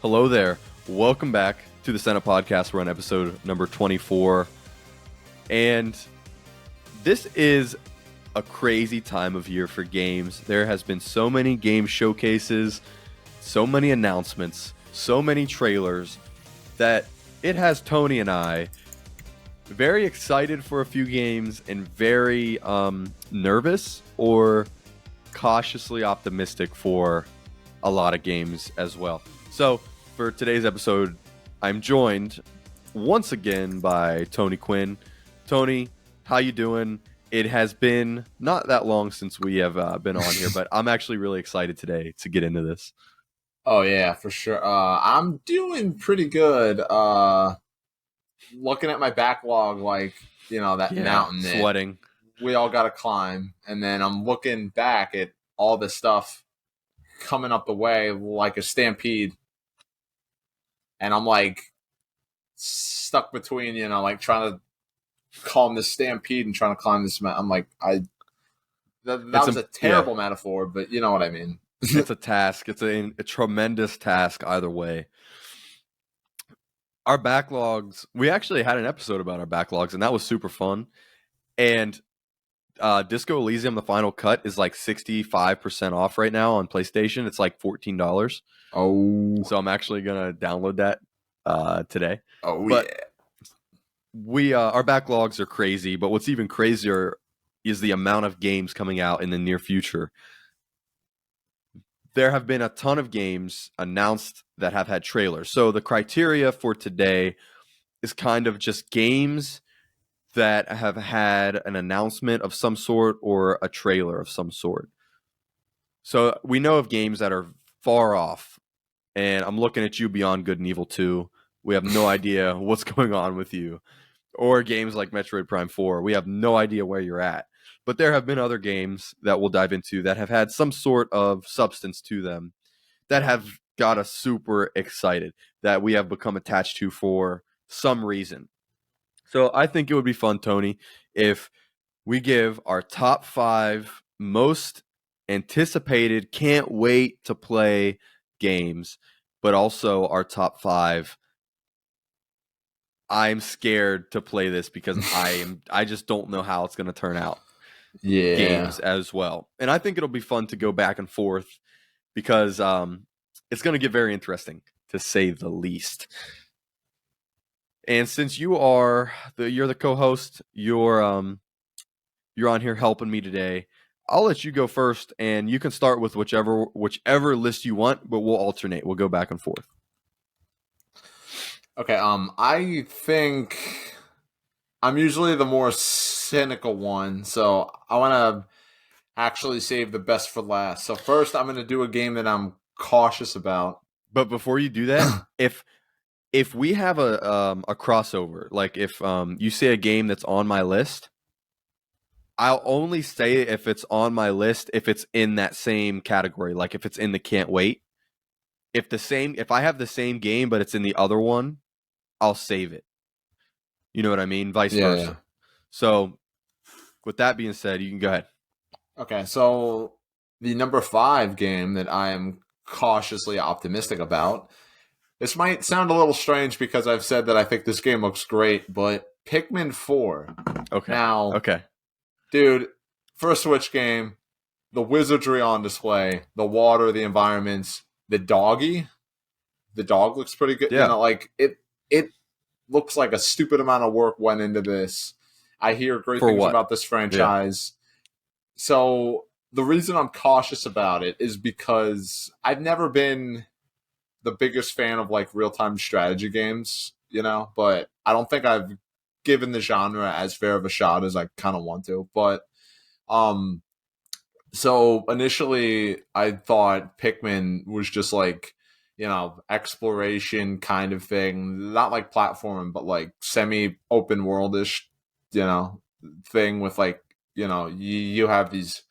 Hello there. Welcome back to the Senate Podcast. We're on episode number 24. And this is a crazy time of year for games. There has been so many game showcases, so many announcements, so many trailers that it has Tony and I very excited for a few games and very nervous or cautiously optimistic for a lot of games as well. So for today's episode, I'm joined once again by Tony Quinn. Tony, how you doing? It has been not that long since we have been on here, but I'm actually really excited today to get into this. Oh yeah, for sure. I'm doing pretty good. Looking at my backlog, that mountain that sweating. we all got to climb, and then I'm looking back at all this stuff coming up the way like a stampede, and I'm like stuck between, trying to calm this stampede and trying to climb this mountain. I'm like, that was a terrible metaphor, but you know what I mean. It's a task. It's a tremendous task either way. Our backlogs, we actually had an episode about our backlogs, and that was super fun. And Disco Elysium, the final cut, is like 65% off right now on PlayStation. It's like $14. Oh. So I'm actually going to download that today. Oh, but our backlogs are crazy, but what's even crazier is the amount of games coming out in the near future. There have been a ton of games announced that have had trailers. So the criteria for today is kind of just games that have had an announcement of some sort or a trailer of some sort. So we know of games that are far off, and I'm looking at you, Beyond Good and Evil 2. We have no idea what's going on with you. Or games like Metroid Prime 4. We have no idea where you're at. But there have been other games that we'll dive into that have had some sort of substance to them that have got us super excited, that we have become attached to for some reason. So I think it would be fun, Tony, if we give our top 5 most anticipated, can't wait to play games, but also our top 5 I'm scared to play this because I just don't know how it's going to turn out. Yeah. Games as well. And I think it'll be fun to go back and forth because it's going to get very interesting, to say the least. And since you're the co-host, you're on here helping me today, I'll let you go first, and you can start with whichever list you want, but we'll alternate. We'll go back and forth. Okay, I think I'm usually the more cynical one, so I want to actually save the best for last. So first, I'm going to do a game that I'm cautious about. But before you do that, if we have a crossover, like if you say a game that's on my list, I'll only say if it's on my list if it's in that same category, like if it's in the can't wait. If I have the same game but it's in the other one, I'll save it. You know what I mean? Vice versa. Yeah. So, with that being said, you can go ahead. Okay, so the number 5 game that I am cautiously optimistic about. This might sound a little strange because I've said that I think this game looks great, but Pikmin 4. Okay. Now, okay, dude, for a Switch game, the wizardry on display, the water, the environments, the dog looks pretty good. Yeah. It looks like a stupid amount of work went into this. I hear great things about this franchise. Yeah. So the reason I'm cautious about it is because I've never been the biggest fan of like real-time strategy games, but I don't think I've given the genre as fair of a shot as I kind of want to. But so initially I thought Pikmin was just like, exploration kind of thing, not like platform, but like semi-open worldish, thing with like, you have these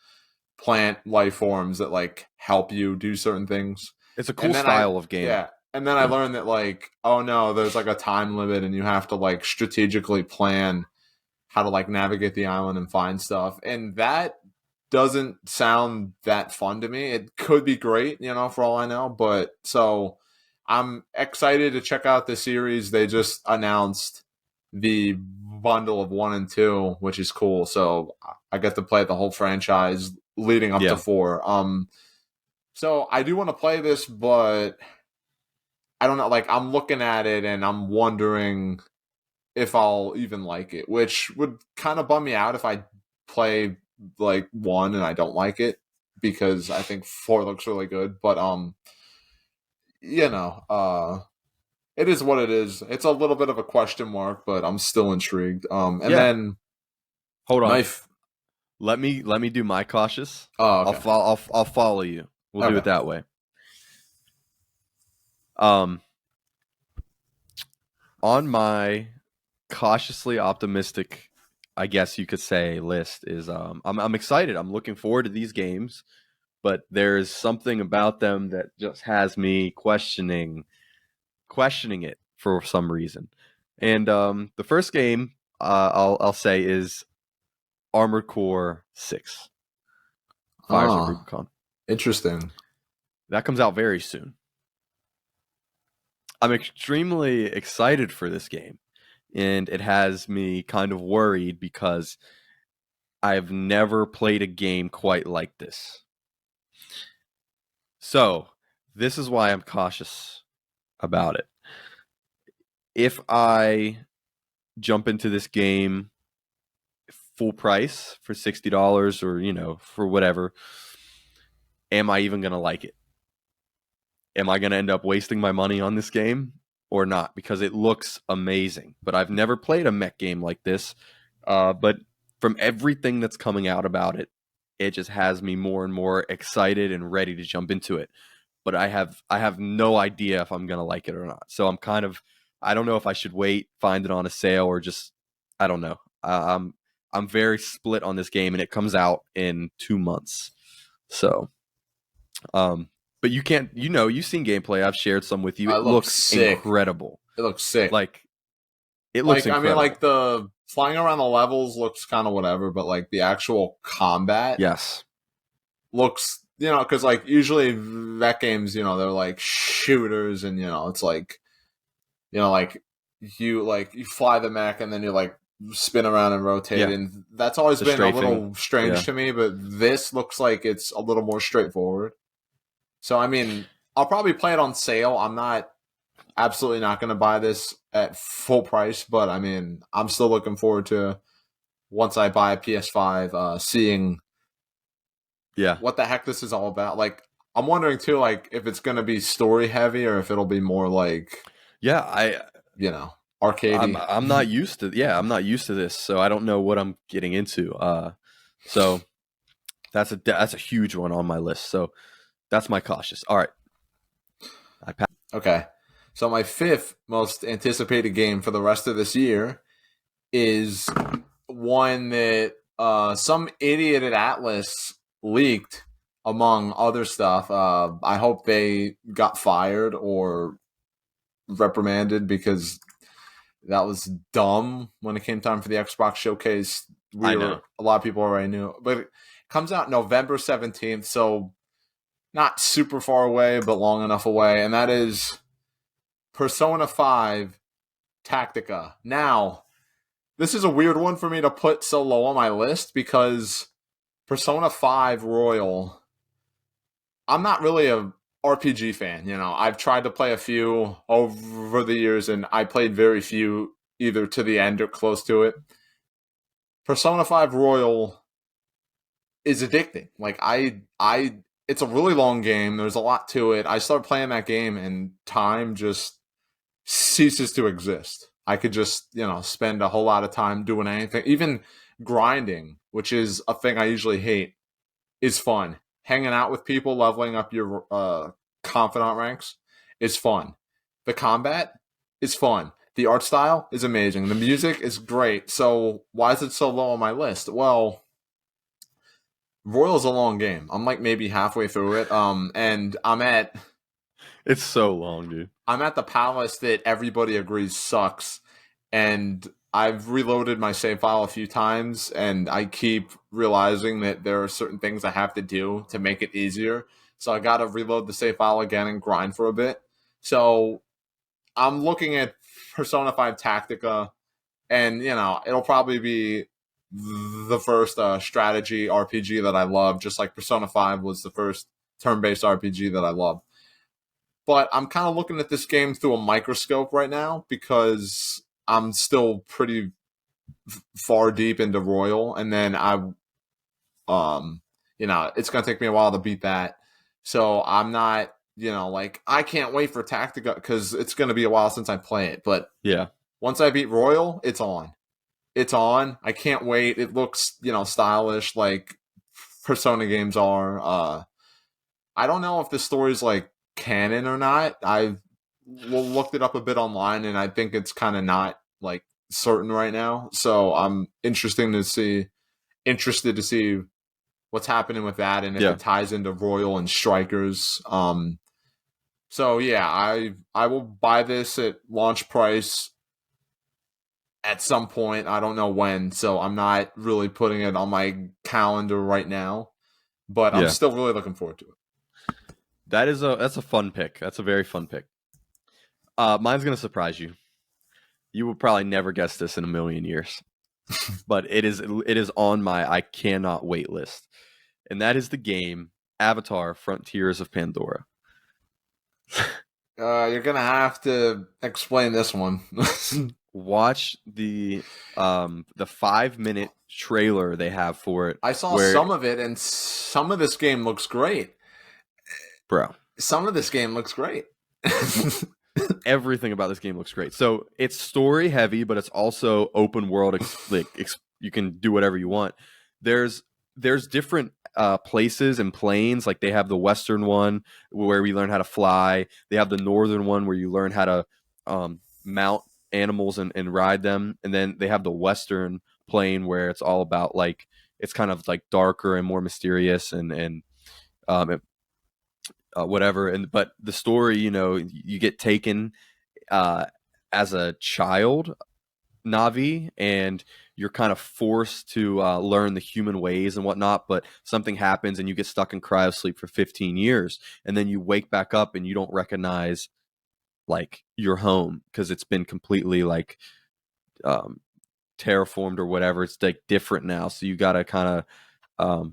plant life forms that like help you do certain things. It's a cool style of game. Yeah. And then I learned that like, oh no, there's like a time limit and you have to like strategically plan how to like navigate the island and find stuff. And that doesn't sound that fun to me. It could be great, for all I know. But so I'm excited to check out the series. They just announced the bundle of 1 and 2, which is cool. So I get to play the whole franchise leading up to 4. So I do want to play this, but I don't know. Like, I'm looking at it and I'm wondering if I'll even like it, which would kind of bum me out if I play like 1 and I don't like it, because I think 4 looks really good. But you know, it is what it is. It's a little bit of a question mark, but I'm still intrigued. And then hold on. Let me do my cautious. Oh, okay. I'll follow you. We'll do it that way. On my cautiously optimistic, I guess you could say, list is I'm excited. I'm looking forward to these games, but there's something about them that just has me questioning it for some reason. And the first game I'll say is Armored Core 6. Fires of Rubicon. Interesting. That comes out very soon. I'm extremely excited for this game, and it has me kind of worried because I've never played a game quite like this. So, this is why I'm cautious about it. If I jump into this game full price for $60 or, for whatever, am I even going to like it? Am I going to end up wasting my money on this game or not? Because it looks amazing. But I've never played a mech game like this. But from everything that's coming out about it, it just has me more and more excited and ready to jump into it. But I have no idea if I'm going to like it or not. So I don't know if I should wait, find it on a sale, or just, I don't know. I'm very split on this game, and it comes out in 2 months. So, but you can't, you've seen gameplay. I've shared some with you. It looks sick. Incredible. It looks sick. Like, it looks incredible. I mean, like, the flying around the levels looks kind of whatever, but like the actual combat, yes, looks, because like usually that games, they're like shooters, and it's like, like you fly the mech and then you like spin around and rotate, and that's always been strafing. A little strange to me. But this looks like it's a little more straightforward. So I mean, I'll probably play it on sale. I'm absolutely not going to buy this at full price, but I mean, I'm still looking forward to, once I buy a PS5, seeing what the heck this is all about. Like, I'm wondering too, like, if it's going to be story heavy or if it'll be more like, arcadey. I'm not used to this, so I don't know what I'm getting into. So that's a huge one on my list. So that's my cautious. All right. Okay. So my 5th most anticipated game for the rest of this year is one that some idiot at Atlas leaked, among other stuff. I hope they got fired or reprimanded, because that was dumb when it came time for the Xbox showcase. A lot of people already knew. But it comes out November 17th, so not super far away, but long enough away. And that is Persona 5 Tactica. Now, this is a weird one for me to put so low on my list, because Persona 5 Royal, I'm not really a RPG fan. I've tried to play a few over the years, and I played very few either to the end or close to it. Persona 5 Royal is addicting. Like, it's a really long game. There's a lot to it. I started playing that game and time just ceases to exist. I could just, spend a whole lot of time doing anything. Even grinding, which is a thing I usually hate, is fun. Hanging out with people, leveling up your confidant ranks is fun. The combat is fun. The art style is amazing. The music is great. So why is it so low on my list? Well, Royal's a long game. I'm like maybe halfway through it. And it's so long, dude. I'm at the palace that everybody agrees sucks. And I've reloaded my save file a few times, and I keep realizing that there are certain things I have to do to make it easier. So I got to reload the save file again and grind for a bit. So I'm looking at Persona 5 Tactica, and it'll probably be the first strategy RPG that I love, just like Persona 5 was the first turn-based RPG that I love. But I'm kind of looking at this game through a microscope right now because I'm still pretty far deep into Royal, and then it's gonna take me a while to beat that. So I'm not, like, I can't wait for Tactica because it's gonna be a while since I play it. But Yeah. once I beat Royal, it's on. It's on. I can't wait. It looks, stylish like Persona games are. I don't know if the story's like canon or not. I looked it up a bit online, and I think it's kind of not like certain right now. So I'm interested to see what's happening with that, and if Yeah. it ties into Royal and Strikers. So yeah, I will buy this at launch price at some point. I don't know when, so I'm not really putting it on my calendar right now, but I'm Yeah. still really looking forward to it. That's a fun pick. That's a very fun pick. Mine's gonna surprise you. You will probably never guess this in a million years, but it is on my I cannot wait list, and that is the game Avatar: Frontiers of Pandora. You're gonna have to explain this one. Watch the 5-minute trailer they have for it. I saw where, some of it, and some of this game looks great. bro, Some of this game looks great. everything about this game looks great. So it's story heavy, but it's also open world. You can do whatever you want. There's different places and planes. Like they have the western one where we learn how to fly. They have the northern one where you learn how to mount animals and ride them. And then they have the western plane where it's all about like it's kind of like darker and more mysterious and whatever. But the story, you get taken uh, as a child Navi, and you're kind of forced to learn the human ways and whatnot. But something happens, and you get stuck in cryosleep for 15 years, and then you wake back up, and you don't recognize like your home because it's been completely like terraformed or whatever. It's like different now, so you got to kind of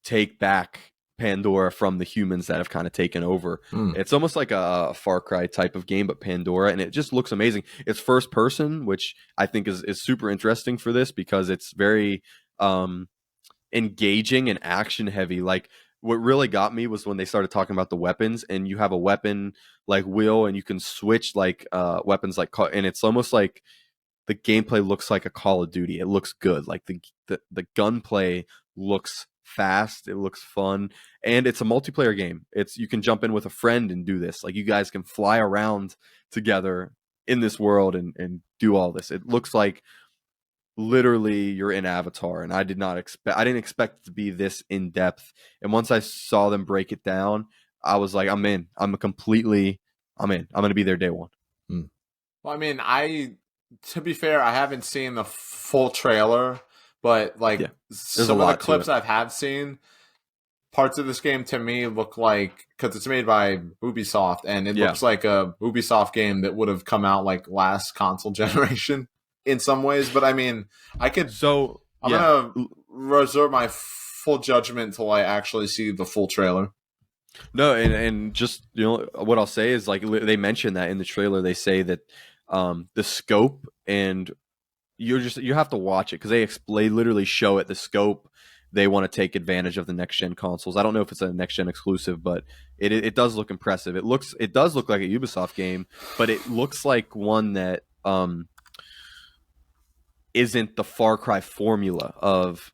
take back Pandora from the humans that have kind of taken over. It's almost like a Far Cry type of game, but Pandora, and it just looks amazing. It's first person, which I think is super interesting for this because it's very engaging and action heavy. Like what really got me was when they started talking about the weapons, and you have a weapon like wheel, and you can switch like weapons like, and it's almost like the gameplay looks like a Call of Duty. It looks good. Like the gunplay looks fast. It looks fun, and it's a multiplayer game. You can jump in with a friend and do this. Like you guys can fly around together in this world and do all this. It looks like literally you're in Avatar, and I didn't expect it to be this in depth. And once I saw them break it down, I was like, I'm in. I'm in. I'm going to be there day one. Well, I mean, to be fair, I haven't seen the full trailer, but like some of the clips I have seen, parts of this game to me look like, because it's made by Ubisoft, and it looks like a Ubisoft game that would have come out like last console generation in some ways. But I mean, I'm gonna reserve my full judgment until I actually see the full trailer. No, and just what I'll say is like they mentioned that in the trailer. They say that the scope, and you have to watch it because they literally show it the scope. They want to take advantage of the next gen consoles. I don't know if it's a next gen exclusive, but it does look impressive. It does look like a Ubisoft game, but it looks like one that isn't the Far Cry formula of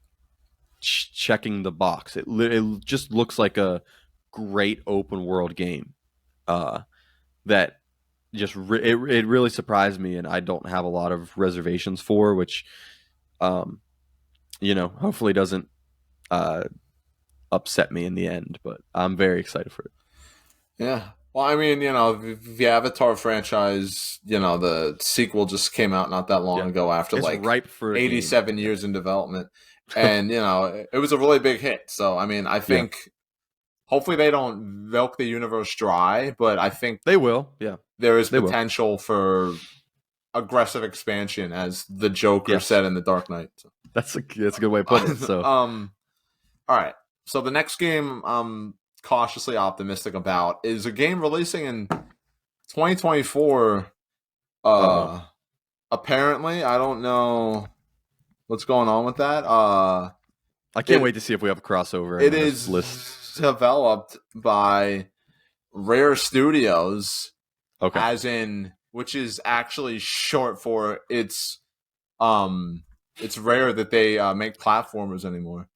checking the box. It just looks like a great open world game that just it really surprised me, and I don't have a lot of reservations for, which hopefully doesn't upset me in the end, but I'm very excited for it. Yeah. Well, I mean, the Avatar franchise, the sequel just came out not that long ago after it's like ripe for 87 years in development. And, it was a really big hit. So, I mean, I think hopefully they don't milk the universe dry, but I think they will. Yeah, there is potential for aggressive expansion, as the Joker said in The Dark Knight. So. That's a good way to put it. So, all right. So the next game I'm cautiously optimistic about is a game releasing in 2024. Apparently, I don't know what's going on with that. I can't wait to see if we have a crossover. It is developed by Rare Studios, as in, which is actually short for it's rare that they make platformers anymore.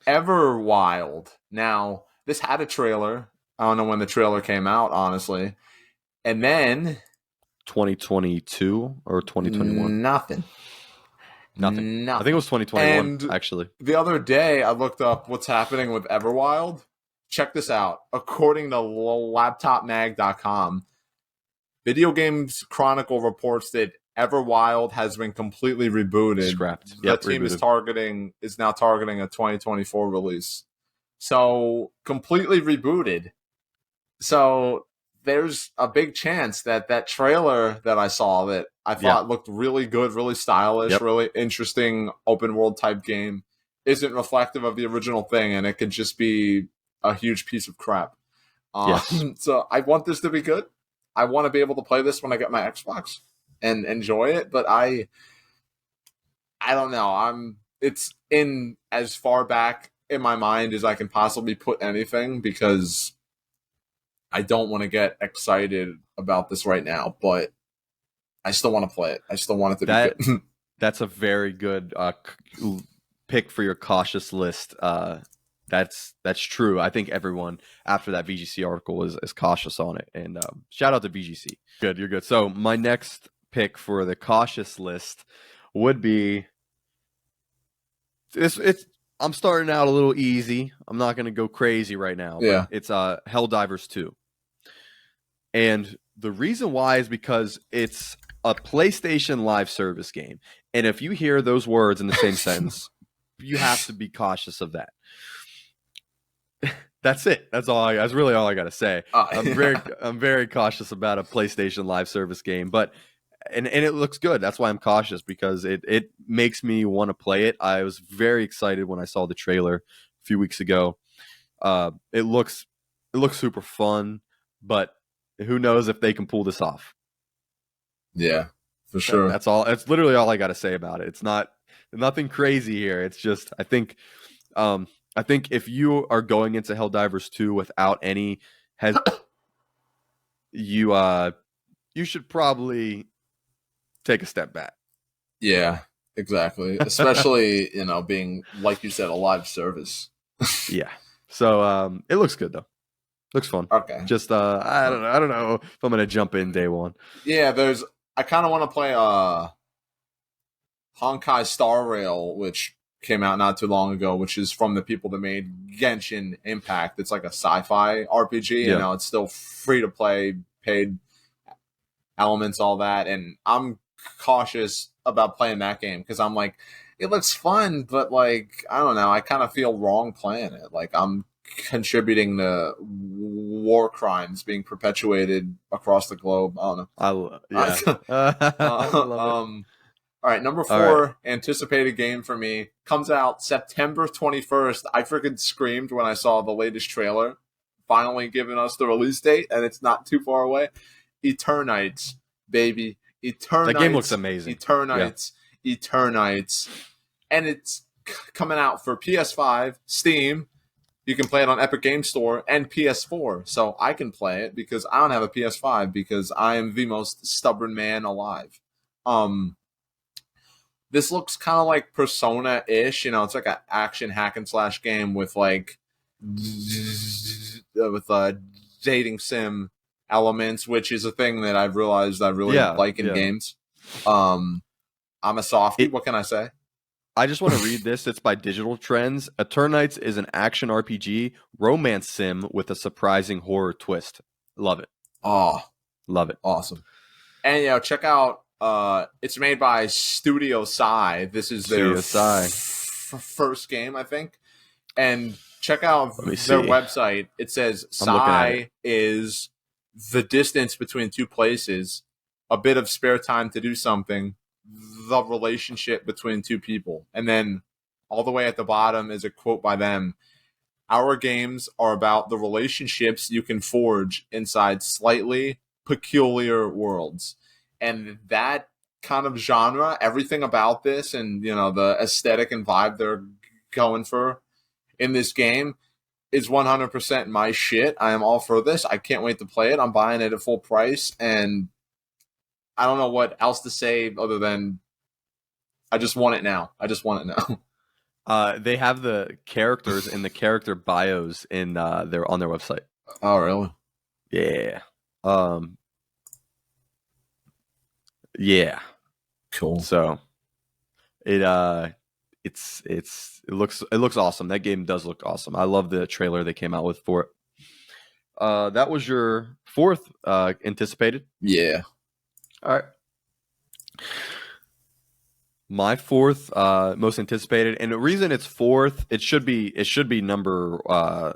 Everwild. Now, this had a trailer. I don't know when the trailer came out, honestly. And then 2022 or 2021? Nothing. I think it was 2021, and actually. The other day, I looked up what's happening with Everwild. Check this out. According to laptopmag.com, Video Games Chronicle reports that Everwild has been completely rebooted. Scrapped. The team is now targeting a 2024 release. So, completely rebooted. So, there's a big chance that trailer that I saw that I thought looked really good, really stylish, really interesting open world type game isn't reflective of the original thing, and it could just be a huge piece of crap. So I want this to be good. I want to be able to play this when I get my Xbox and enjoy it, but I don't know. It's in as far back in my mind as I can possibly put anything, because I don't want to get excited about this right now, but I still want to play it. I still want it to be good. That's a very good pick for your cautious list. That's true. I think everyone after that VGC article is cautious on it. And shout out to VGC. Good, you're good. So my next pick for the cautious list would be I'm starting out a little easy. I'm not going to go crazy right now. Yeah. But it's Helldivers 2. And the reason why is because it's a PlayStation Live service game. And if you hear those words in the same sentence, you have to be cautious of that. That's it. That's really all I got to say. I'm very cautious about a PlayStation Live service game, but and it looks good. That's why I'm cautious, because it makes me want to play it. I was very excited when I saw the trailer a few weeks ago. It looks super fun, but who knows if they can pull this off? Yeah, for sure. That's all. That's literally all I got to say about it. It's nothing crazy here. It's just I think if you are going into Helldivers 2 without any you should probably take a step back. Yeah, exactly. Especially, being, like you said, a live service. Yeah. So it looks good though. Looks fun. Okay. Just I don't know if I'm gonna jump in day one. Yeah, I kind of want to play Honkai Star Rail, which came out not too long ago, which is from the people that made Genshin Impact. It's like a sci-fi RPG. Yeah. It's still free to play, paid elements, all that, and I'm cautious about playing that game because I'm like, it looks fun, but like, I don't know, I kind of feel wrong playing it. Like, I'm contributing to war crimes being perpetuated across the globe. I don't know. I love it. All right, number 4, anticipated game for me, comes out September 21st. I freaking screamed when I saw the latest trailer, finally giving us the release date, and it's not too far away. Eternites, baby. Eternites. That game looks amazing. Eternites. Yeah. Eternites. And it's coming out for PS5, Steam. You can play it on Epic Game Store and PS4. So I can play it because I don't have a PS5 because I am the most stubborn man alive. This looks kind of like Persona-ish. It's like an action hack and slash game with like dating sim elements, which is a thing that I've realized I really like in games. I'm a softie. What can I say? I just want to read this. It's by Digital Trends. Eternites is an action RPG romance sim with a surprising horror twist. Love it. Oh, love it. Awesome. And check out. It's made by Studio Sai. This is their first game, I think. And check out Let me their see. website. It says I'm looking at it. psi is the distance between two places, a bit of spare time to do something, the relationship between two people. And then all the way at the bottom is a quote by them. Our games are about the relationships you can forge inside slightly peculiar worlds. And that kind of genre, everything about this and, you know, the aesthetic and vibe they're going for in this game is 100% my shit. I am all for this. I can't wait to play it. I'm buying it at full price. And I don't know what else to say other than I just want it now. I just want it now. They have the characters and the character bios in their on their website. Oh, really? Yeah. Um. Yeah. Cool. So it it looks awesome. That game does look awesome. I love the trailer they came out with for it. That was your fourth anticipated. Yeah. All right. My fourth most anticipated, and the reason it's fourth, it should be number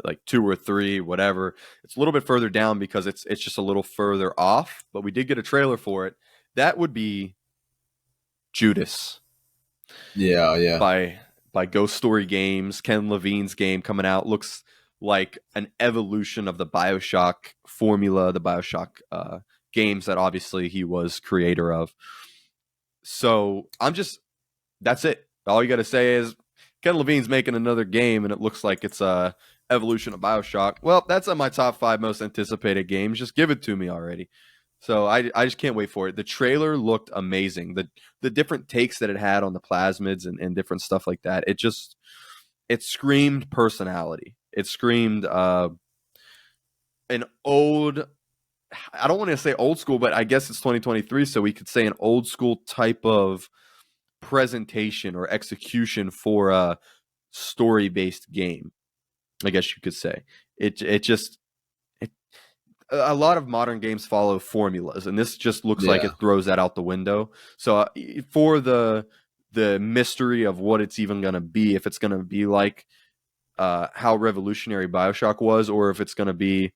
like 2 or 3, whatever. It's a little bit further down because it's just a little further off, but we did get a trailer for it. That would be Judas. Yeah. By Ghost Story Games. Ken Levine's game coming out looks like an evolution of the BioShock formula, the BioShock games that obviously he was creator of. So that's it. All you got to say is Ken Levine's making another game, and it looks like it's a evolution of BioShock. Well, that's on my top 5 most anticipated games. Just give it to me already. So I just can't wait for it. The trailer looked amazing. The different takes that it had on the plasmids and different stuff like that. It screamed personality. It screamed an old. I don't want to say old school, but I guess it's 2023, so we could say an old school type of presentation or execution for a story based game. I guess you could say a lot of modern games follow formulas, and this just looks like it throws that out the window. So for the mystery of what it's even going to be, if it's going to be like how revolutionary BioShock was, or if it's going to be,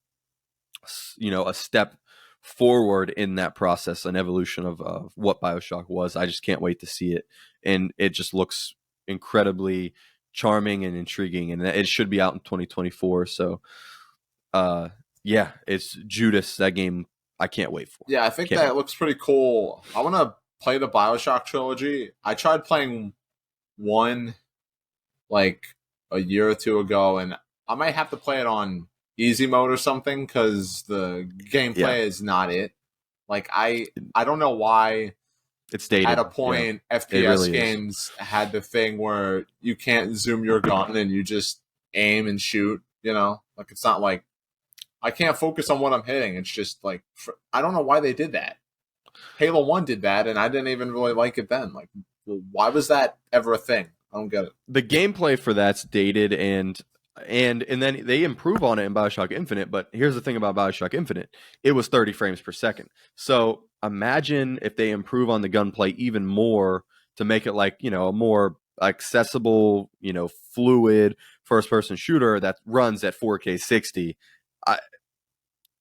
you know, a step forward in that process, an evolution of what BioShock was. I just can't wait to see it, and it just looks incredibly charming and intriguing, and it should be out in 2024. So yeah, it's Judas. That game I can't wait for. Yeah, I think that looks pretty cool. I want to play the BioShock trilogy. I tried playing one like a year or 2 ago, and I might have to play it on easy mode or something because the gameplay is not it. Like I don't know why it's dated. At a point, FPS really games had the thing where you can't zoom your gun and you just aim and shoot. You know, like it's not like I can't focus on what I'm hitting. It's just like I don't know why they did that. Halo 1 did that, and I didn't even really like it then. Like, well, why was that ever a thing? I don't get it. The gameplay for that's dated, and then they improve on it in BioShock Infinite. But here's the thing about BioShock Infinite: it was 30 frames per second. So imagine if they improve on the gunplay even more to make it like, you know, a more accessible, you know, fluid first-person shooter that runs at 4K 60.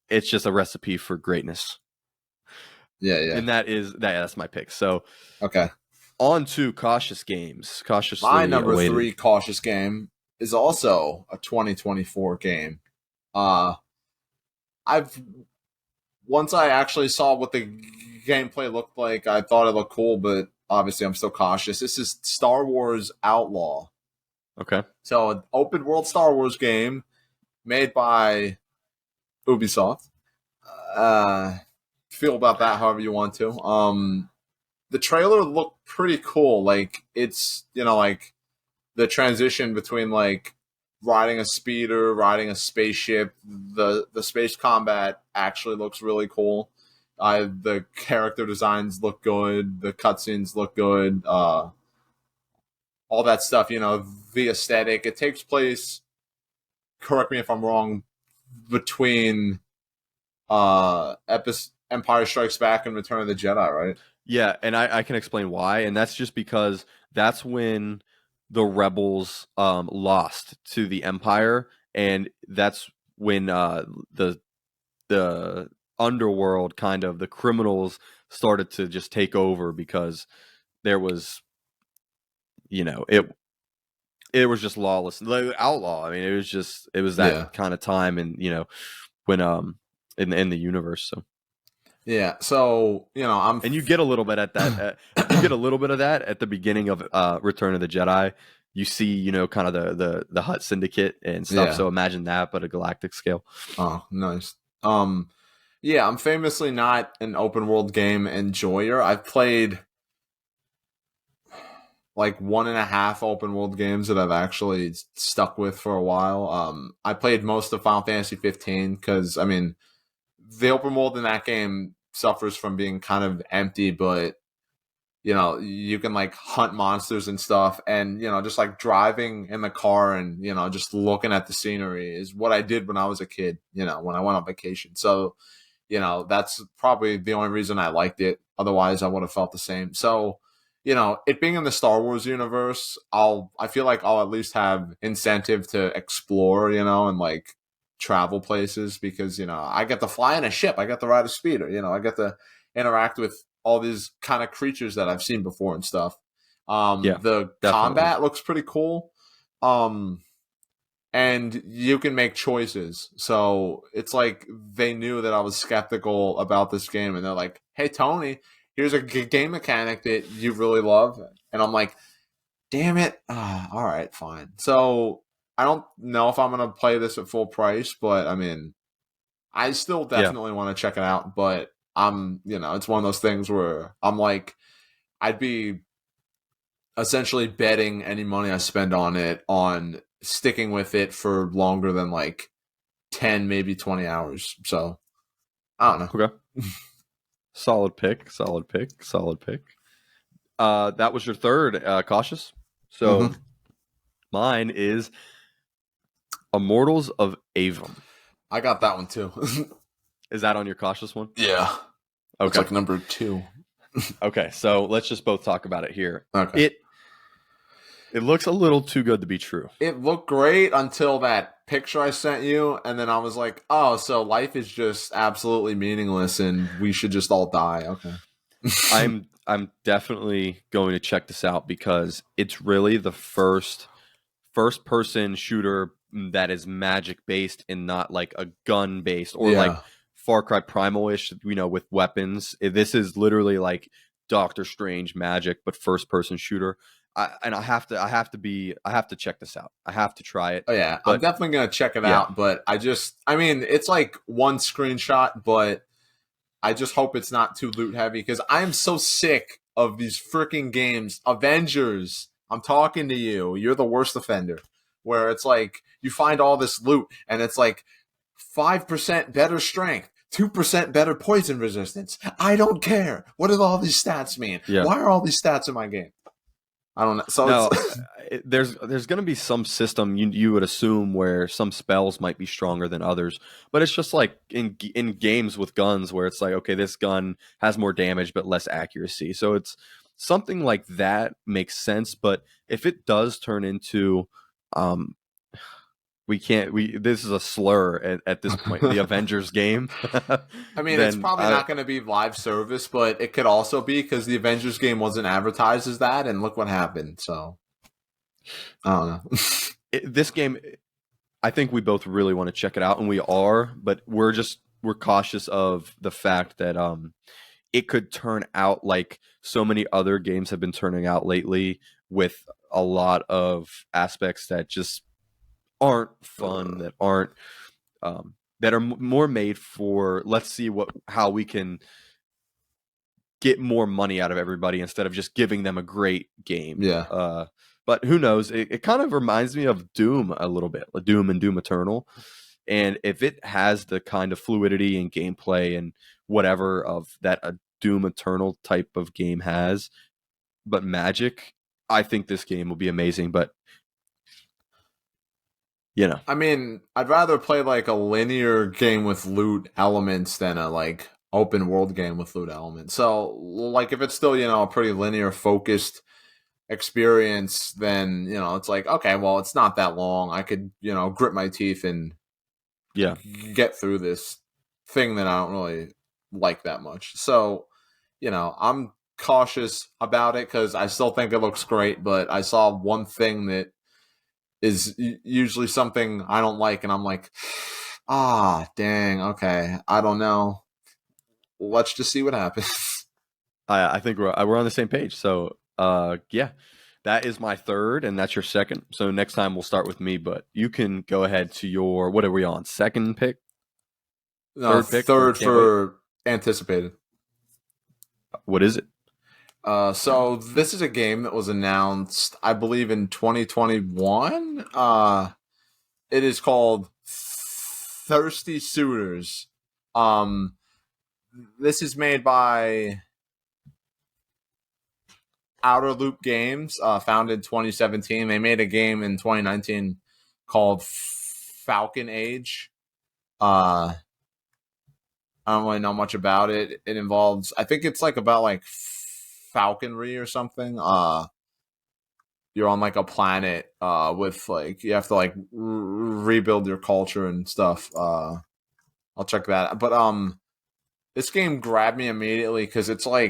It's just a recipe for greatness. Yeah. And that's my pick. So okay. On to cautious games. Cautiously my number awaited. 3 cautious game is also a 2024 game. Once I actually saw what the gameplay looked like, I thought it looked cool, but obviously I'm still cautious. This is Star Wars Outlaw. Okay. So an open world Star Wars game made by Ubisoft. Feel about that however you want to. The trailer looked pretty cool. Like it's, you know, like the transition between like riding a speeder, riding a spaceship. The space combat actually looks really cool. The character designs look good. The cutscenes look good. All that stuff, you know, the aesthetic. It takes place, correct me if I'm wrong, between Empire Strikes Back and Return of the Jedi, right? Yeah, and I can explain why, and that's just because that's when the rebels lost to the Empire, and that's when the underworld, kind of the criminals, started to just take over, because there was, it was just lawless, like, outlaw. I mean, it was that Yeah. kind of time, and when in the universe. So Yeah. So and you get a little bit at that. You get a little bit of that at the beginning of Return of the Jedi. You see, kind of the Hutt Syndicate and stuff. yeah. So imagine that, but a galactic scale. Oh, nice. Yeah, I'm famously not an open world game enjoyer. I've played like 1.5 open world games that I've actually stuck with for a while. I played most of Final Fantasy 15 because, I mean, the open world in that game suffers from being kind of empty, but you can like hunt monsters and stuff, and just like driving in the car and just looking at the scenery is what I did when I was a kid, when I went on vacation. So that's probably the only reason I liked it. Otherwise I would have felt the same. So it being in the Star Wars universe, I feel like I'll at least have incentive to explore, and like travel places, because I get to fly in a ship, I get to ride a speeder, I get to interact with all these kind of creatures that I've seen before and stuff. Yeah, The definitely. combat looks pretty cool. And you can make choices. So it's like they knew that I was skeptical about this game, and they're like, "Hey, Tony, here's a game mechanic that you really love," and I'm like, "Damn it! All right, fine." So I don't know if I'm gonna play this at full price, but I mean, I still Yeah, definitely want to check it out. But it's one of those things where I'm like, I'd be essentially betting any money I spend on it on sticking with it for longer than like 10, maybe 20 hours. So I don't know. okay. Solid pick. Solid pick. Solid pick. That was your third, cautious. So Mm-hmm. mine is Immortals of Avum. I got that one too. Is that on your cautious one? Yeah. That's Okay. like number 2. Okay. So let's just both talk about it here. Okay. It looks a little too good to be true. It looked great until that picture I sent you, and then I was like, oh, so life is just absolutely meaningless and we should just all die. Okay. I'm definitely going to check this out, because it's really the first person shooter that is magic based and not like a gun based, or like Yeah. Far Cry Primal ish, with weapons. This is literally like Doctor Strange magic, but first person shooter. I have to check this out. I have to try it. Oh yeah, I'm But definitely gonna check it yeah, out. But I mean, it's like one screenshot, but I just hope it's not too loot heavy, because I am so sick of these freaking games. Avengers, I'm talking to you. You're the worst offender. Where it's like you find all this loot, and it's like 5% better strength, 2% better poison resistance. I don't care. What do all these stats mean? yeah. Why are all these stats in my game? I don't know. So Now, it's there's going to be some system you would assume where some spells might be stronger than others, but it's just like in games with guns, where it's like, okay, this gun has more damage but less accuracy. So it's something like that makes sense. But if it does turn into, um, we can't we this is a slur at this point, the Avengers game, I mean, it's then probably not going to be live service, but it could also be, because the Avengers game wasn't advertised as that, and look what happened. So I don't know. this game, I think we both really want to check it out, and we are, but we're cautious of the fact that it could turn out like so many other games have been turning out lately, with a lot of aspects that just aren't fun, that are more made for, let's see how we can get more money out of everybody instead of just giving them a great game. Yeah, But who knows? It kind of reminds me of Doom a little bit, like Doom and Doom Eternal. And if it has the kind of fluidity and gameplay and whatever of that a Doom Eternal type of game has, but magic, I think this game will be amazing. But I mean, I'd rather play like a linear game with loot elements than a like open world game with loot elements. So, like, if it's still a pretty linear focused experience, then it's like, okay, well, it's not that long. I could grit my teeth and get through this thing that I don't really like that much. So I'm cautious about it because I still think it looks great, but I saw one thing that is usually something I don't like, and I'm like, dang, okay, I don't know. Let's just see what happens. I think we're on the same page. So, yeah, that is my third, and that's your second. So next time we'll start with me, but you can go ahead to your, what are we on? Second pick? No, third for anticipated. What is it? So this is a game that was announced, I believe, in 2021. It is called Thirsty Suitors. This is made by Outer Loop Games, founded in 2017. They made a game in 2019 called Falcon Age. I don't really know much about it. It involves, I think it's like about like falconry or something. You're on like a planet with like, you have to like rebuild your culture and stuff. I'll check that. But this game grabbed me immediately because it's a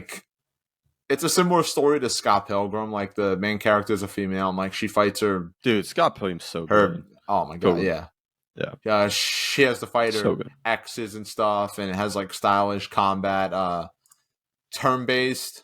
similar story to Scott Pilgrim. Like the main character is a female, and like she fights her. Dude, Scott Pilgrim's so good. Oh my god, yeah. Yeah, she has to fight her exes and stuff, and it has like stylish combat, turn-based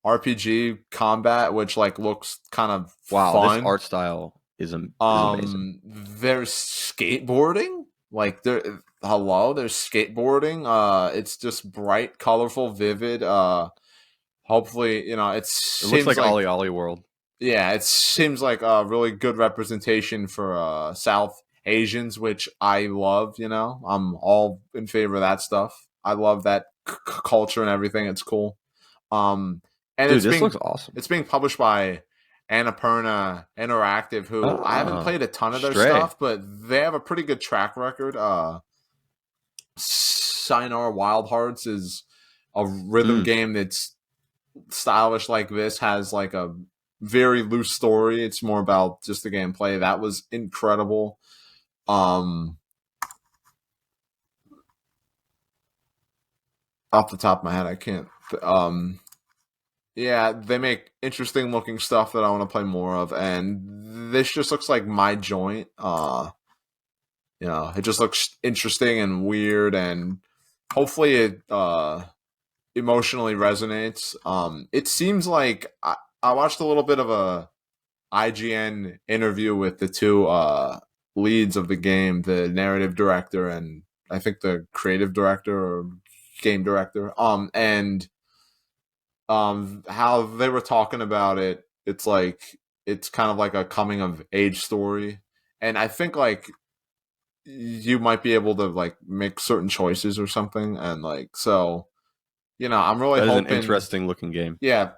RPG combat, which like looks kind of fun. This art style is amazing. There's skateboarding, like there's skateboarding. It's just bright, colorful, vivid. Hopefully, it looks like Ollie Ollie World. Yeah, it seems like a really good representation for South Asians, which I love. I'm all in favor of that stuff. I love that culture and everything. It's cool. And dude, this looks awesome. It's being published by Annapurna Interactive, who I haven't played a ton of their stuff, but they have a pretty good track record. Sayonara Wild Hearts is a rhythm game that's stylish like this, has like a very loose story. It's more about just the gameplay. That was incredible. Off the top of my head, I can't. Yeah, they make interesting looking stuff that I want to play more of, and this just looks like my joint. It just looks interesting and weird, and hopefully it emotionally resonates. It seems like I watched a little bit of a IGN interview with the two leads of the game, the narrative director and I think the creative director or game director. And how they were talking about it. It's kind of like a coming of age story, and I think like you might be able to like make certain choices or something, and like so. I'm really hoping. That is an interesting looking game. Yeah,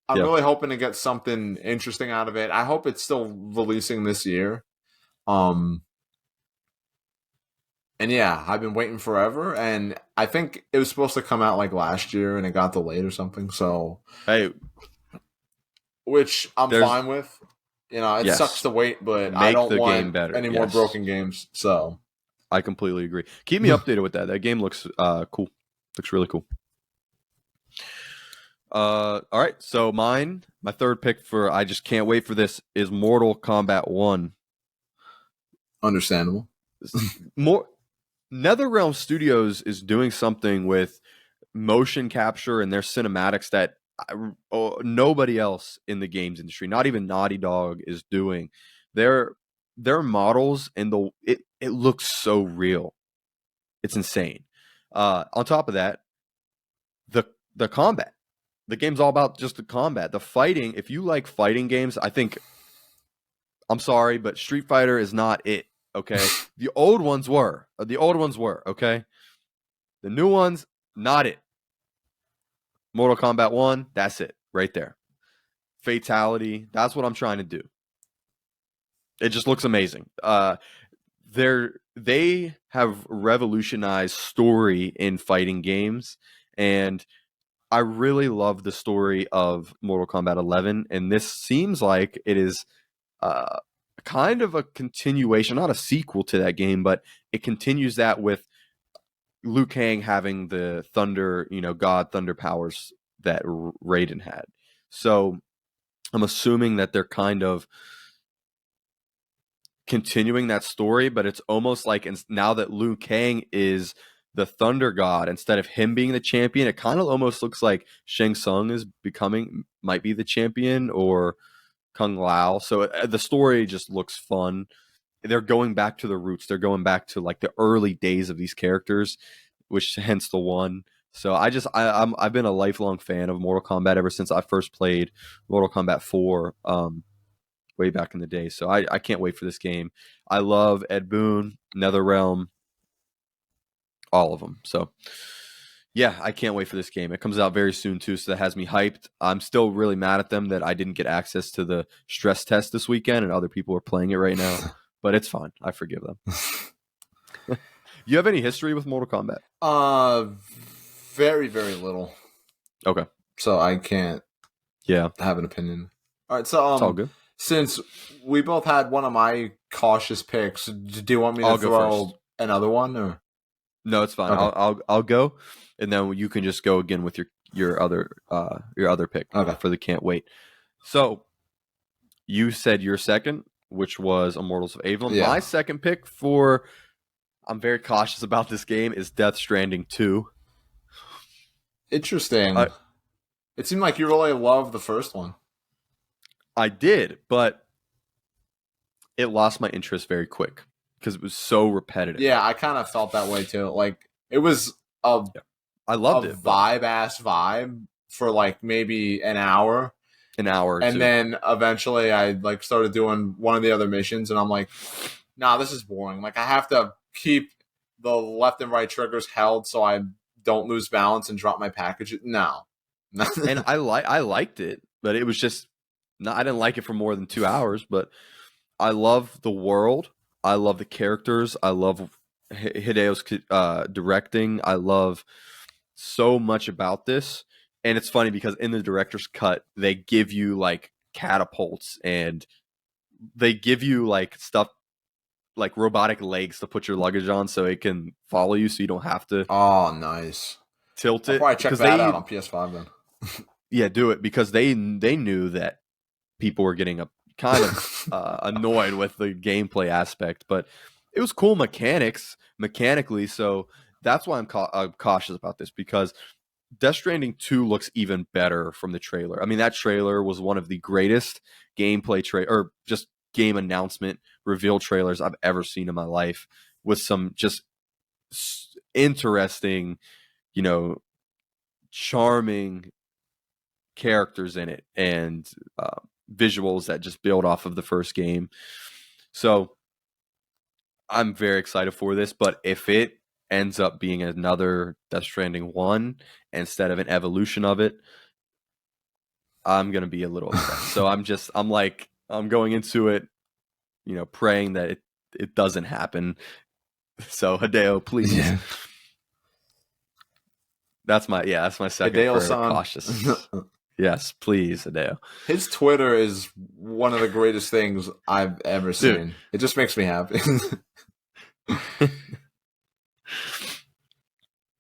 I'm really hoping to get something interesting out of it. I hope it's still releasing this year. And yeah, I've been waiting forever, and I think it was supposed to come out like last year, and it got delayed or something. So, which I'm fine with. It sucks to wait, but I don't want any more broken games. So, I completely agree. Keep me updated with that. That game looks cool. Looks really cool. All right. So my third pick for I just can't wait for this is Mortal Kombat 1. Understandable. NetherRealm Studios is doing something with motion capture and their cinematics that nobody else in the games industry, not even Naughty Dog, is doing. Their models and it looks so real. It's insane. On top of that, the combat. The game's all about just the combat. The fighting, if you like fighting games, I think, I'm sorry, but Street Fighter is not it, okay? The old ones were, okay? The new ones, not it. Mortal Kombat 1, that's it, right there. Fatality, that's what I'm trying to do. It just looks amazing. They have revolutionized story in fighting games, and I really love the story of Mortal Kombat 11, and this seems like it is uh, kind of a continuation, not a sequel to that game, but it continues that with Liu Kang having the thunder, God thunder powers that Raiden had. So I'm assuming that they're kind of continuing that story, but it's almost like now that Liu Kang is the Thunder God, instead of him being the champion, it kind of almost looks like Shang Tsung might be the champion, or Kung Lao. So the story just looks fun. They're going back to the roots. They're going back to like the early days of these characters, which hence the one. So I've been a lifelong fan of Mortal Kombat ever since I first played Mortal Kombat 4. Way back in the day. So I can't wait for this game. I love Ed Boon, NetherRealm, all of them. So yeah, I can't wait for this game. It comes out very soon too, so that has me hyped. I'm still really mad at them that I didn't get access to the stress test this weekend and other people are playing it right now. But it's fine. I forgive them. You have any history with Mortal Kombat? Very, very little. Okay. So I can't have an opinion. All right, so it's all good. Since we both had one of my cautious picks, do you want me to throw another one? Or? No, it's fine. Okay. I'll go, and then you can just go again with your other pick for the can't wait. So you said your second, which was Immortals of Aveum. Yeah. My second pick I'm very cautious about this game, is Death Stranding 2. Interesting. It seemed like you really loved the first one. I did, but it lost my interest very quick because it was so repetitive. Yeah, I kind of felt that way too. Like, it was I loved it, vibe-ass vibe for like maybe an hour. And then eventually I like started doing one of the other missions, and I'm like, nah, this is boring. Like, I have to keep the left and right triggers held so I don't lose balance and drop my package. No. And I liked it, but it was just I didn't like it for more than 2 hours, but I love the world. I love the characters. I love Hideo's directing. I love so much about this. And it's funny because in the director's cut, they give you like catapults and they give you like stuff like robotic legs to put your luggage on so it can follow you so you don't have to. Oh, nice. Tilt it. I'll probably check that out on PS5 then. Yeah, do it, because they knew that people were getting kind of annoyed with the gameplay aspect, but it was cool mechanically. So that's why I'm cautious about this, because Death Stranding 2 looks even better from the trailer. I mean, that trailer was one of the greatest gameplay or just game announcement reveal trailers I've ever seen in my life, with some just interesting, charming characters in it and visuals that just build off of the first game. So I'm very excited for this, but if it ends up being another Death Stranding 1 instead of an evolution of it, I'm going to be a little upset. So I'm going into it, praying that it doesn't happen. So Hideo, please. Yeah. That's my second Hideo-san. Cautious. Yes, please, Hideo. His Twitter is one of the greatest things I've ever seen. Dude. It just makes me happy.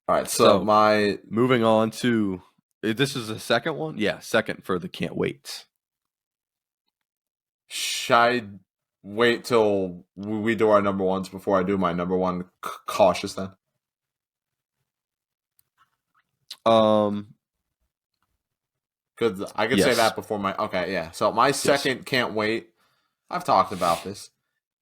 All right, so moving on to, this is the second one? Yeah, second for the can't wait. Should I wait till we do our number ones before I do my number one cautious then? Because I could say that before my... Okay, yeah. So my second can't wait. I've talked about this.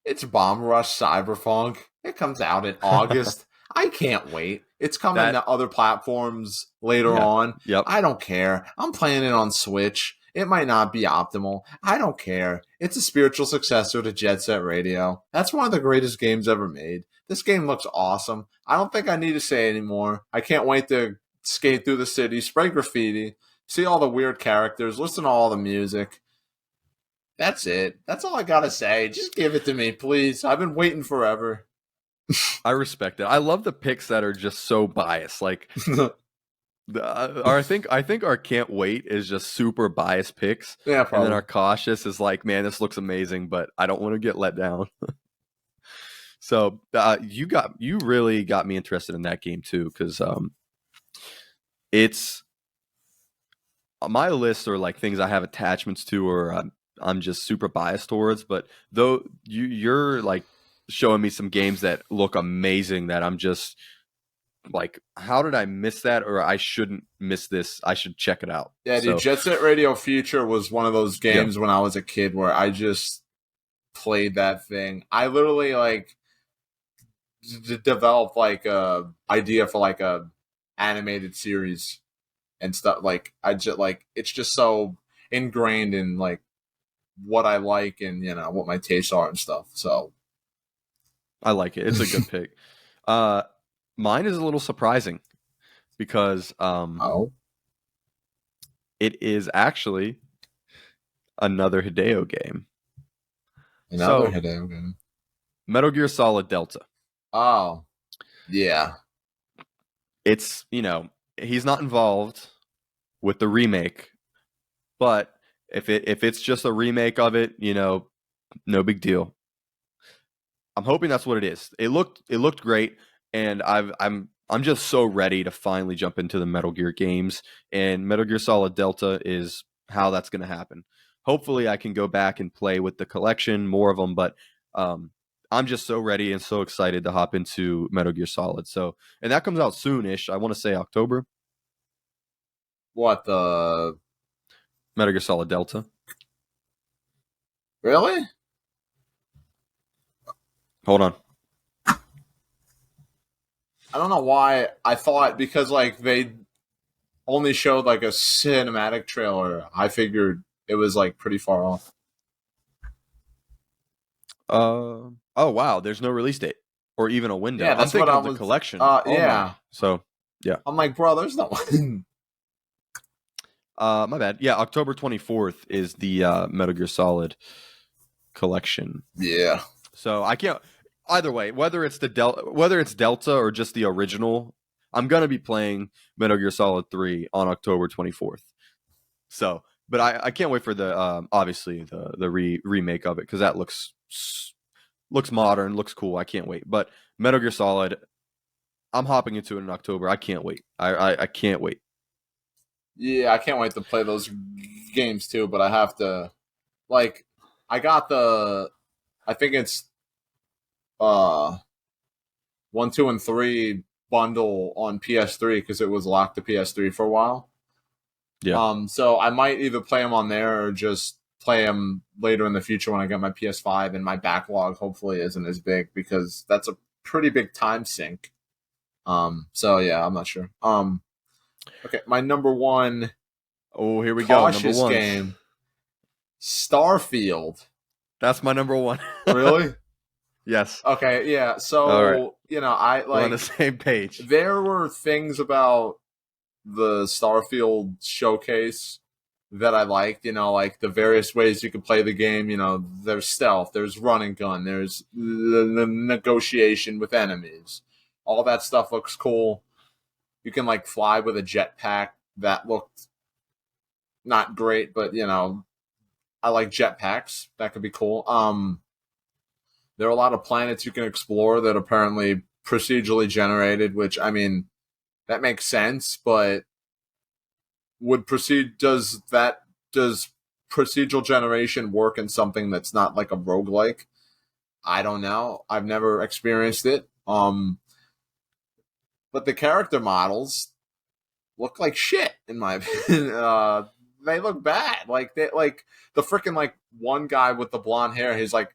It's Bomb Rush Cyberpunk. It comes out in August. I can't wait. It's coming to other platforms later on. Yep. I don't care. I'm playing it on Switch. It might not be optimal. I don't care. It's a spiritual successor to Jet Set Radio. That's one of the greatest games ever made. This game looks awesome. I don't think I need to say anymore. I can't wait to skate through the city, spray graffiti, see all the weird characters, listen to all the music. That's it. That's all I gotta say. Just give it to me, please. I've been waiting forever. I respect it. I love the picks that are just so biased. Like, I think our can't wait is just super biased picks, Yeah, and then probably. our cautious is like, man, this looks amazing, but I don't want to get let down. So you really got me interested in that game too, because it's my lists are like things I have attachments to, or I'm just super biased towards. But though you're like showing me some games that look amazing, that I'm just like, how did I miss that? Or I shouldn't miss this. I should check it out. Yeah, dude, So Jet Set Radio Future was one of those yeah, games when I was a kid where I just played that thing. I literally like developed like a idea for like a animated series and stuff. Like I just like it's just so ingrained in like what I like and what my tastes are and stuff. So I like it. It's a good pick. Uh, Mine is a little surprising because oh, it is actually another Hideo game. another So Hideo game. Metal Gear Solid Delta. Oh, yeah. It's, he's not involved with the remake, but if it's just a remake of it, no big deal. I'm hoping that's what it is. It looked great, and I'm just so ready to finally jump into the Metal Gear games, and Metal Gear Solid Delta is how that's going to happen. Hopefully, I can go back and play with the collection, more of them, but um, I'm just so ready and so excited to hop into Metal Gear Solid. So, and that comes out soonish. I want to say October. What the Metal Gear Solid Delta. really? Hold on. I don't know why I thought because like they only showed like a cinematic trailer. I figured it was like pretty far off. Oh wow, there's no release date or even a window. Yeah, I'm that's what thinking I of the was. collection only. Yeah. So yeah. I'm like, bro, there's no one. My bad. Yeah, October 24th is the Metal Gear Solid collection. Yeah. So I can't either way, whether it's Delta or just the original, I'm gonna be playing Metal Gear Solid 3 on October 24th. So, but I can't wait for the obviously the remake of it, because that looks modern, looks cool. I can't wait. But Metal Gear Solid, I'm hopping into it in October. I can't wait. I can't wait. Yeah, I can't wait to play those games too, but I have to like I got I think it's uh 1, 2, and 3 bundle on PS3 because it was locked to PS3 for a while. Yeah. So I might either play them on there or just play them later in the future when I get my PS5 and my backlog hopefully isn't as big because that's a pretty big time sink. So yeah, I'm not sure. Okay, my number one Oh, here we go. Number cautious one. game, Starfield. That's my number one. Really? Yes. Okay, yeah. All right. So, I We're on the like same page. there were things about the Starfield showcase that I liked, like the various ways you could play the game, there's stealth, there's run and gun, there's the negotiation with enemies. All that stuff looks cool. You can like fly with a jetpack. That looked not great, but I like jetpacks. That could be cool. There are a lot of planets you can explore that apparently procedurally generated, which I mean that makes sense, but does procedural generation work in something that's not like a roguelike? I don't know. I've never experienced it. But the character models look like shit in my opinion. They look bad. Like the freaking like one guy with the blonde hair, he's like,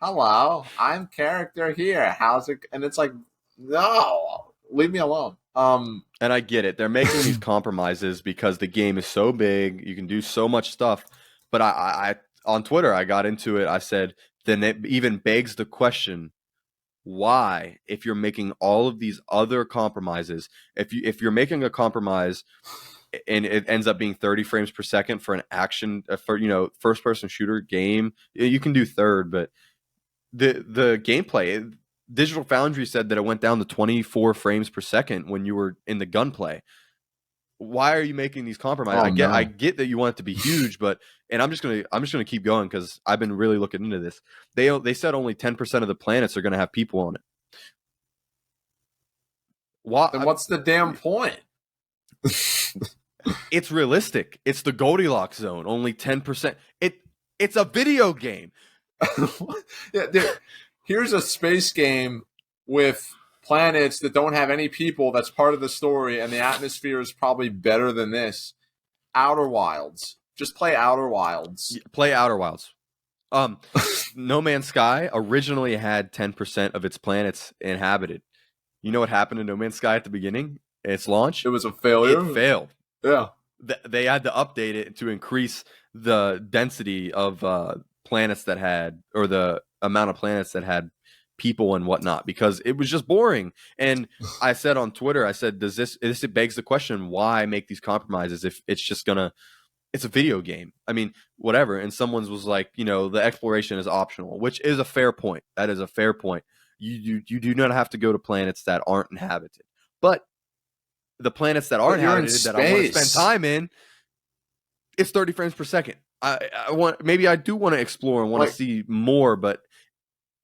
hello, I'm character here. How's it? And it's like, no, leave me alone. And I get it. They're making these compromises because the game is so big. You can do so much stuff. But I on Twitter, I got into it. I said, then it even begs the question, why, if you're making all of these other compromises, if you're making a compromise and it ends up being 30 frames per second for an action for first person shooter game, you can do third, but the gameplay, Digital Foundry said that it went down to 24 frames per second when you were in the gunplay. why are you making these compromises? Oh, I get that you want it to be huge, but I'm just gonna keep going because I've been really looking into this. They said only 10% of the planets are gonna have people on it. Why? Then what's the damn point? It's realistic. It's the Goldilocks zone. Only 10%. It's a video game. Yeah, here's a space game with planets that don't have any people. That's part of the story, and the atmosphere is probably better than this. Outer Wilds. Just play Outer Wilds. Play Outer Wilds. No Man's Sky originally had 10% of its planets inhabited. You know what happened to No Man's Sky at the beginning? Its launch? It was a failure. It failed. Yeah. They had to update it to increase the density of planets that had, or the amount of planets that had people and whatnot, because it was just boring. And I said on Twitter, I said, it begs the question, why make these compromises if it's just it's a video game? I mean, whatever. And someone's was like, the exploration is optional, which is a fair point. That is a fair point. You do not have to go to planets that aren't inhabited, but the planets that are inhabited that I want to spend time in, it's 30 frames per second. Maybe I do want to explore and want to see more, but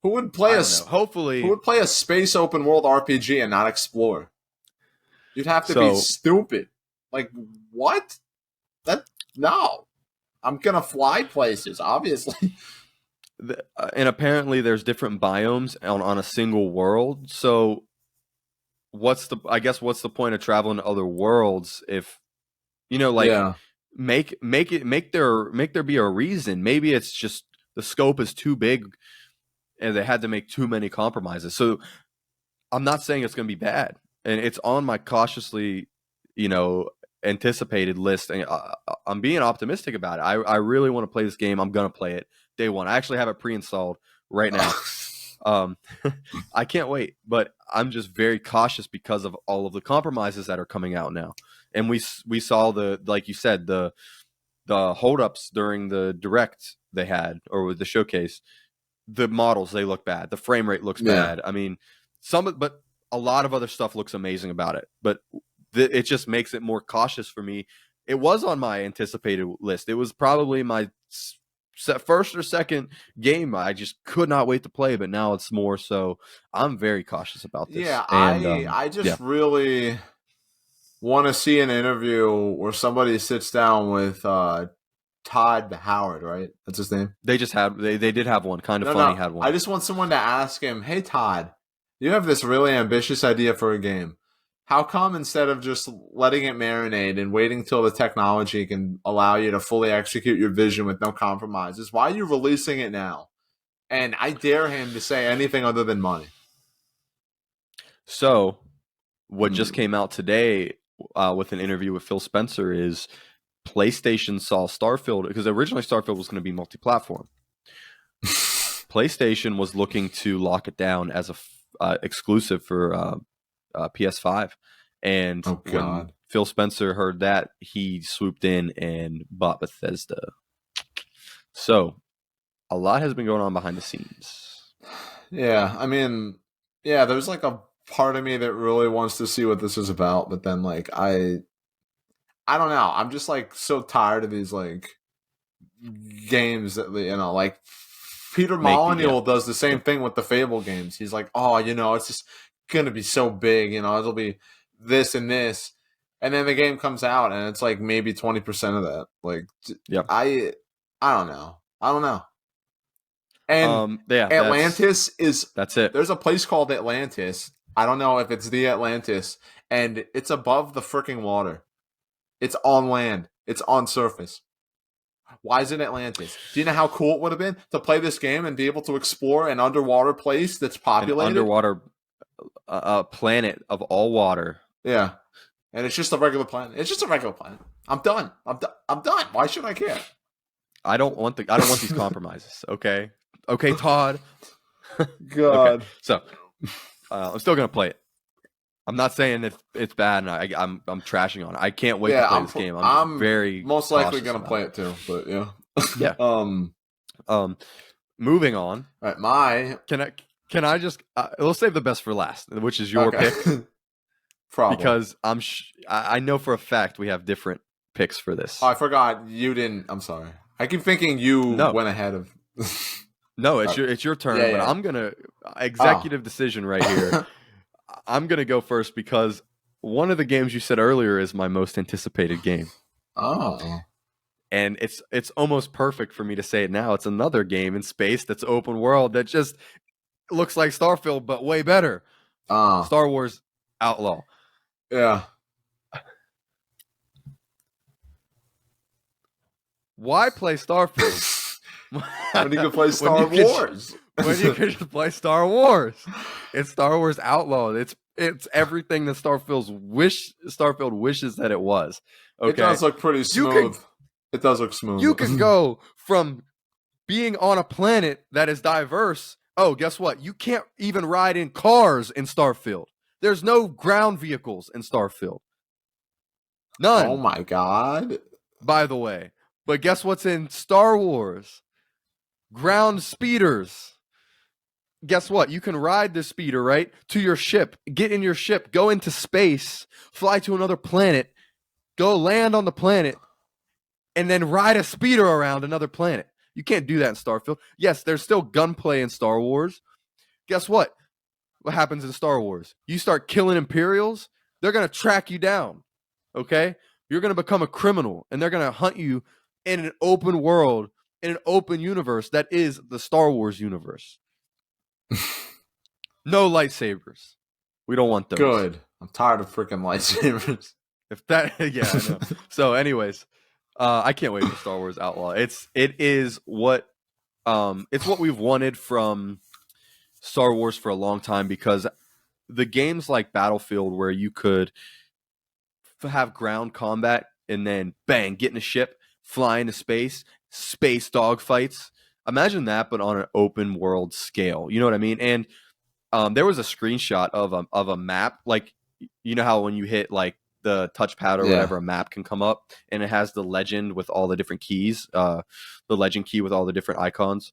who would play who would play a space open world RPG and not explore? You'd have to be stupid. Like, what? No. I'm gonna fly places, obviously. And apparently there's different biomes on a single world. So what's the point of traveling to other worlds if make there be a reason? Maybe it's just the scope is too big and they had to make too many compromises. So I'm not saying it's going to be bad, and it's on my cautiously anticipated list, and I'm being optimistic about it. I really want to play this game. I'm going to play it day one. I actually have it pre-installed right now. I can't wait, but I'm just very cautious because of all of the compromises that are coming out now. And we saw like you said, the holdups during the direct they had, or with the showcase. The models, they look bad. The frame rate looks bad. I mean, but a lot of other stuff looks amazing about it. But it just makes it more cautious for me. It was on my anticipated list. It was probably my first or second game I just could not wait to play, but now it's more so. I'm very cautious about this. Yeah, and, I just really want to see an interview where somebody sits down with Todd Howard, right? That's his name. They did have one. Kind of funny had one. I just want someone to ask him, "Hey Todd, you have this really ambitious idea for a game. How come instead of just letting it marinate and waiting till the technology can allow you to fully execute your vision with no compromises, why are you releasing it now?" And I dare him to say anything other than money. So, what just came out today with an interview with Phil Spencer is PlayStation saw Starfield, because originally Starfield was going to be multi-platform. PlayStation was looking to lock it down as a exclusive for PS5, and when Phil Spencer heard that, he swooped in and bought Bethesda. So a lot has been going on behind the scenes. Yeah, I mean, there's like a part of me that really wants to see what this is about, but then like I don't know. I'm just like so tired of these like games that like Peter Molyneux does the same thing with the Fable games. He's like, oh, it's just gonna be so big, it'll be this and this, and then the game comes out and it's like maybe 20% of that. Like, I don't know. And Atlantis that's it. There's a place called Atlantis. I don't know if it's the Atlantis, and it's above the freaking water. It's on land. It's on surface. Why is it Atlantis? Do you know how cool it would have been to play this game and be able to explore an underwater place that's populated? An underwater planet of all water. Yeah. And it's just a regular planet. It's just a regular planet. I'm done. I'm done. Why should I care? I don't want these compromises. Okay, Todd. God. Okay. So I'm still gonna play it. I'm not saying it's bad, and I'm trashing on it. I can't wait to play this game. I'm very most likely gonna play it too. But yeah. Moving on. All right, Can I just let's save the best for last, which is your pick. Probably. because I know for a fact we have different picks for this. Oh, I forgot you didn't. I'm sorry. I keep thinking you No, went ahead of. no, Sorry. it's your turn, Yeah, but yeah. I'm gonna Oh. executive decision right here. I'm gonna go first because one of the games you said earlier is my most anticipated game. Oh. And it's almost perfect for me to say it now. It's another game in space that's open world that just looks like Starfield but way better. Oh. Star Wars Outlaw. Yeah. Why play Starfield When you can play when Star you could Wars. just play Star Wars? It's Star Wars Outlaw. It's everything that Starfield wishes that it was. It Okay, does look pretty you could smooth. It does look smooth. you could go from being on a planet that is diverse. Oh, guess what? You can't even ride in cars in Starfield. There's no ground vehicles in Starfield. Oh None, my god. by the way. But guess what's in Star Wars? Ground speeders. Guess what? You can ride the speeder, right? To your ship, get in your ship, go into space, fly to another planet, go land on the planet, and then ride a speeder around another planet. You can't do that in Starfield. Yes, there's still gunplay in Star Wars. Guess what? What happens in Star Wars? You start killing Imperials, they're going to track you down. Okay? You're going to become a criminal, and they're going to hunt you in an open world, in an open universe that is the Star Wars universe. No lightsabers. We don't want those. Good. I'm tired of freaking lightsabers. If that, yeah, I know. So, anyways, I can't wait for Star Wars Outlaw. It's what we've wanted from Star Wars for a long time, because the games like Battlefield, where you could have ground combat and then bang, get in a ship, fly into space dogfights. Imagine that, but on an open world scale. You know what I mean? And there was a screenshot of a map, like, you know how when you hit like the touchpad or whatever, a map can come up and it has the legend with all the different keys, the legend key with all the different icons.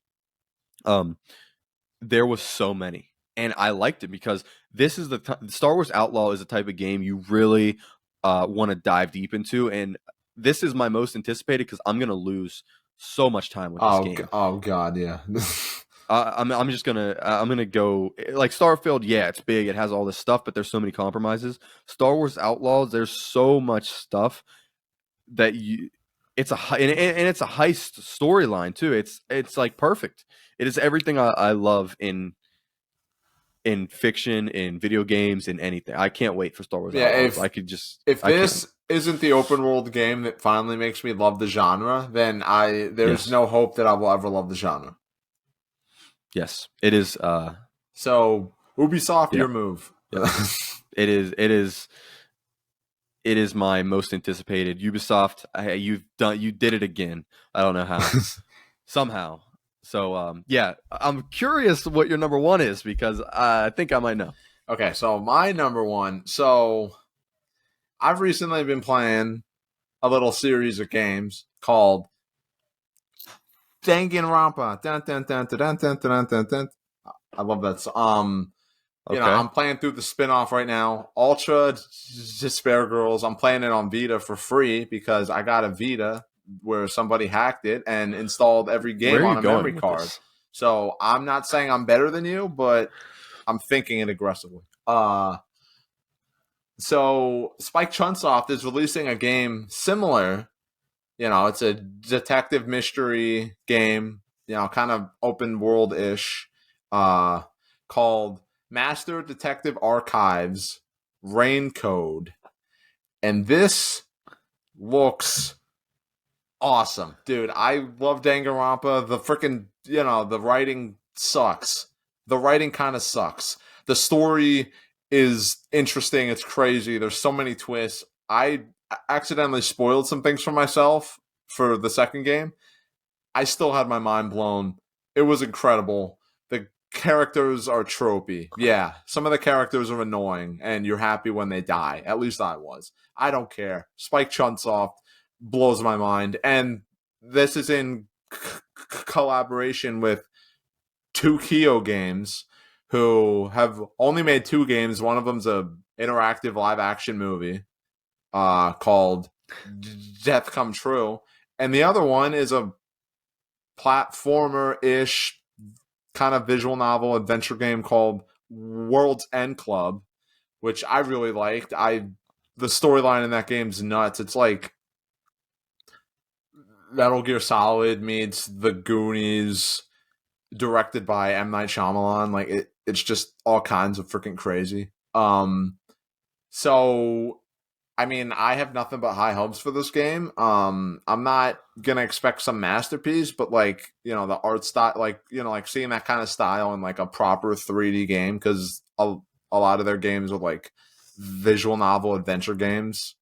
There was so many, and I liked it because this is Star Wars Outlaw is the type of game you really want to dive deep into, and this is my most anticipated because I'm gonna lose so much time with this game. Oh god, yeah. I'm gonna go like Starfield. Yeah, it's big, it has all this stuff, but there's so many compromises. Star Wars Outlaws, there's so much stuff that it's and it's a heist storyline too. It's like perfect. It is everything I love in fiction, in video games, in anything. I can't wait for Star Wars Outlaws. If this isn't the open world game that finally makes me love the genre, then there's no hope that I will ever love the genre. Yes, it is. So Ubisoft, your move. It is. It is my most anticipated. Ubisoft, you did it again. I don't know how. Somehow. So yeah, I'm curious what your number one is, because I think I might know. Okay, so my number one. So I've recently been playing a little series of games called Danganronpa. Dun, dun, dun, dun, dun, dun, dun, dun, dun. I love that. You know, I'm playing through the spin-off right now. Ultra Despair Girls. I'm playing it on Vita for free because I got a Vita where somebody hacked it and installed every game on a memory card. So I'm not saying I'm better than you, but I'm thinking it aggressively. So Spike Chunsoft is releasing a game similar. You know, it's a detective mystery game, you know, kind of open world-ish, called Master Detective Archives Rain Code. And this looks awesome. Dude, I love Danganronpa. The freaking, you know, the writing sucks. The writing kind of sucks. The story is interesting. It's crazy. There's so many twists. I accidentally spoiled some things for myself for the second game. I still had my mind blown. It was incredible. The characters are tropey. Yeah, some of the characters are annoying, and you're happy when they die. At least I was. I don't care. Spike Chunsoft blows my mind. And this is in collaboration with 2Kyo Games, who have only made 2 games. One of them's a interactive live action movie called Death Come True, and the other one is a platformer-ish kind of visual novel adventure game called World's End Club, which I really liked. The storyline in that game's nuts. It's like Metal Gear Solid meets The Goonies, directed by M. Night Shyamalan. Like it's just all kinds of freaking crazy. So I mean, I have nothing but high hopes for this game. I'm not gonna expect some masterpiece, but like, you know, the art style, like, you know, like seeing that kind of style in like a proper 3D game, because a lot of their games are like visual novel adventure games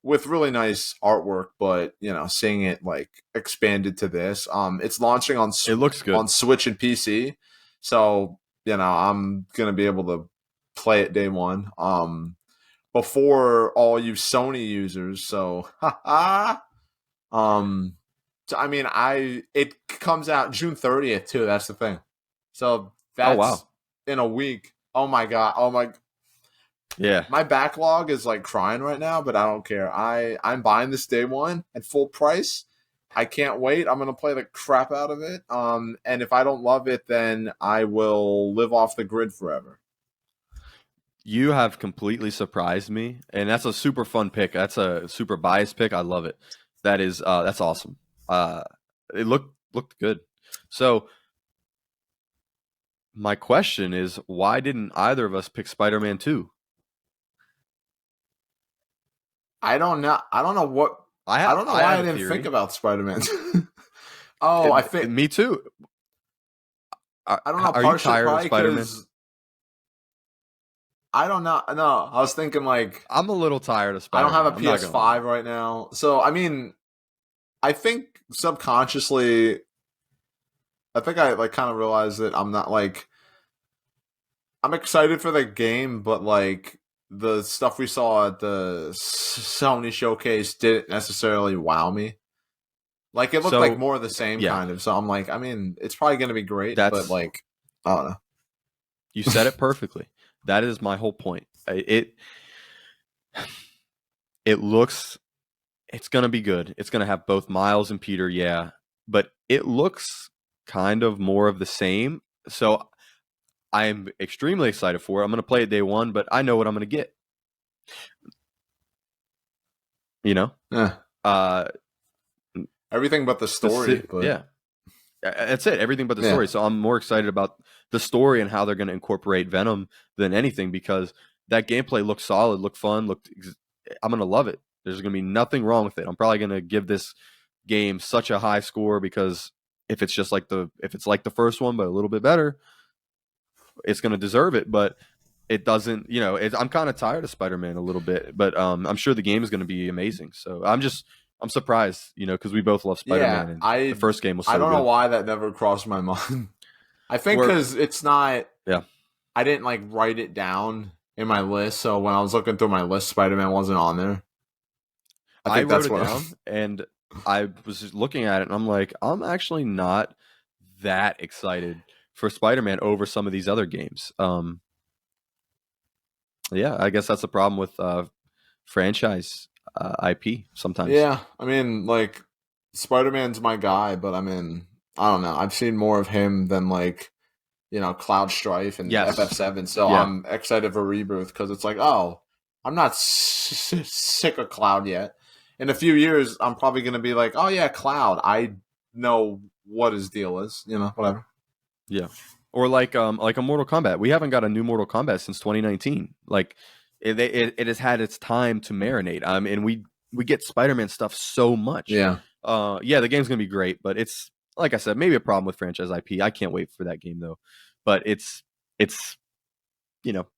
with really nice artwork, but you know, seeing it like expanded to this, it's launching on It looks good on Switch and PC, so you know, I'm gonna be able to play it day one. Before all you Sony users, so I mean, it comes out June 30th too. That's the thing. So Oh that's wow. in a week. Oh my god. Oh my. Yeah. My backlog is like crying right now, but I don't care. I'm buying this day one at full price. I can't wait. I'm gonna play the crap out of it. And if I don't love it, then I will live off the grid forever. You have completely surprised me, and that's a super fun pick. That's a super biased pick. I love it. That's awesome. It looked good. So my question is, why didn't either of us pick Spider-Man 2? I don't know. I don't know what. I don't know I why have I a didn't think theory. about Spider-Man. Oh, I think Me too. I don't know. Are you Partially, tired of probably Spider-Man? because I don't know. No, I was thinking like I'm a little tired of I don't have a Spider-Man. I'm not gonna lie. PS5 right now, so I mean, I think subconsciously, I think I like kind of realized that I'm not like I'm excited for the game, but like the stuff we saw at the Sony showcase didn't necessarily wow me. Like it looked like So more of the same yeah, kind of. So I'm like, I mean, it's probably going to be great, but that's like, I don't know. you said it perfectly. That is my whole point. It looks it's gonna be good. It's gonna have both Miles and Peter, yeah, but it looks kind of more of the same. So I am extremely excited for it. I'm gonna play it day one, but I know what I'm gonna get. You know, Yeah, uh, everything but the story, but yeah, that's it. Everything but the yeah, story. So I'm more excited about the story and how they're gonna incorporate Venom than anything because that gameplay looked solid, looked fun, I'm gonna love it. There's gonna be nothing wrong with it. I'm probably gonna give this game such a high score because if it's like the first one but a little bit better, it's going to deserve it. But it doesn't, I'm kind of tired of Spider-Man a little bit, but I'm sure the game is going to be amazing. So I'm surprised, because we both love yeah. Spider-Man and the first game was I so don't know good. why that never crossed my mind. I think Or because it's not. yeah, I didn't like write it down in my list, so when I was looking through my list, Spider Man wasn't on there. I I think wrote that's it what. down and I was just looking at it and I'm like, I'm actually not that excited for Spider-Man over some of these other games. Yeah, I guess that's the problem with franchise IP sometimes. Yeah, I mean, like Spider Man's my guy, but I mean, I don't know. I've seen more of him than like Cloud Strife and Yes. FF7. So Yeah. I'm excited for Rebirth because it's like, oh, I'm not sick of Cloud yet. In a few years, I'm probably going to be like, oh yeah, Cloud. I know what his deal is. Whatever. Yeah. Or like a Mortal Kombat. We haven't got a new Mortal Kombat since 2019. Like it has had its time to marinate. And we get Spider-Man stuff so much. Yeah. Yeah, the game's gonna be great, but it's like I said, maybe a problem with franchise IP. I can't wait for that game though. But it's